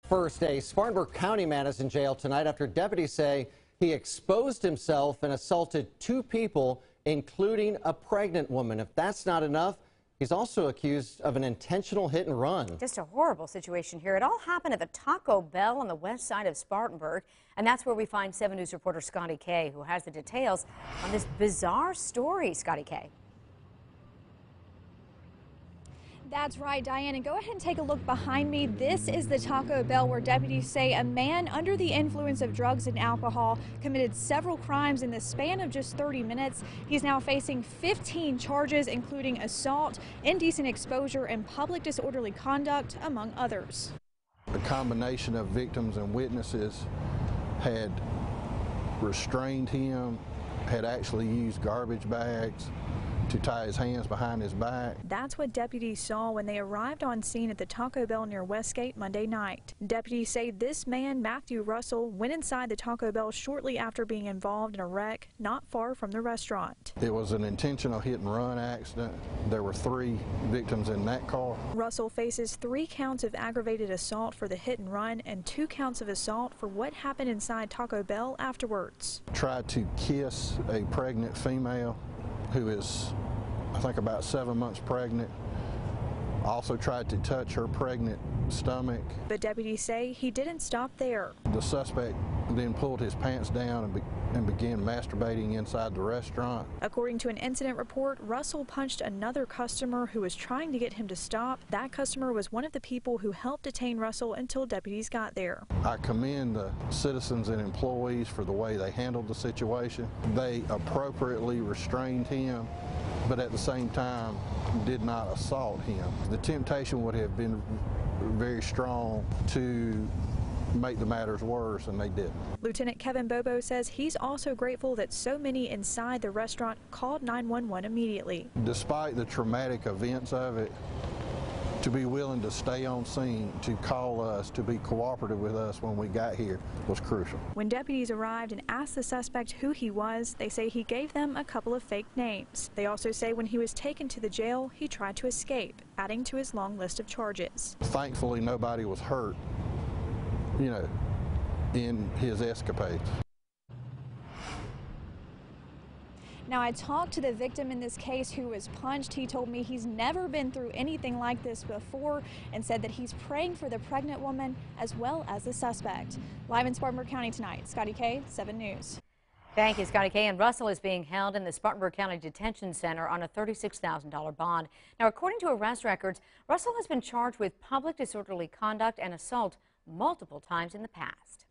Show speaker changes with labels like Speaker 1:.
Speaker 1: First, a Spartanburg County man is in jail tonight after deputies say he exposed himself and assaulted two people, including a pregnant woman. If that's not enough, he's also accused of an intentional hit and run.
Speaker 2: Just a horrible situation here. It all happened at the Taco Bell on the west side of Spartanburg, and that's where we find 7 News reporter Scotty K, who has the details on this bizarre story. Scotty K.
Speaker 3: That's right, Diane, and go ahead and take a look behind me. This is the Taco Bell where deputies say a man under the influence of drugs and alcohol committed several crimes in the span of just 30 minutes. He's now facing 15 charges, including assault, indecent exposure, and public disorderly conduct, among others.
Speaker 4: A combination of victims and witnesses had restrained him, had actually used garbage bags to tie his hands behind his back.
Speaker 3: That's what deputies saw when they arrived on scene at the Taco Bell near Westgate Monday night. Deputies say this man, Matthew Russell, went inside the Taco Bell shortly after being involved in a wreck not far from the restaurant.
Speaker 4: It was an intentional hit and run accident. There were 3 victims in that car.
Speaker 3: Russell faces 3 counts of aggravated assault for the hit and run and 2 counts of assault for what happened inside Taco Bell afterwards.
Speaker 4: Tried to kiss a pregnant female who is, I think, about 7 months pregnant. Also tried to touch her pregnant stomach.
Speaker 3: But deputies say he didn't stop there.
Speaker 4: The suspect then pulled his pants down and began masturbating inside the restaurant.
Speaker 3: According to an incident report, Russell punched another customer who was trying to get him to stop. That customer was one of the people who helped detain Russell until deputies got there.
Speaker 4: I commend the citizens and employees for the way they handled the situation. They appropriately restrained him, but at the same time did not assault him. The temptation would have been very strong to make the matters worse, and they didn't.
Speaker 3: Lieutenant Kevin Bobo says he's also grateful that so many inside the restaurant called 911 immediately.
Speaker 4: Despite the traumatic events of it, to be willing to stay on scene, to call us, to be cooperative with us when we got here was crucial.
Speaker 3: When deputies arrived and asked the suspect who he was, they say he gave them a couple of fake names. They also say when he was taken to the jail, he tried to escape, adding to his long list of charges.
Speaker 4: Thankfully, nobody was hurt, in his escapades.
Speaker 3: Now, I talked to the victim in this case who was punched. He told me he's never been through anything like this before and said that he's praying for the pregnant woman as well as the suspect. Live in Spartanburg County tonight, Scotty K, 7 News.
Speaker 2: Thank you, Scotty K. And Russell is being held in the Spartanburg County Detention Center on a $36,000 bond. Now, according to arrest records, Russell has been charged with public disorderly conduct and assault multiple times in the past.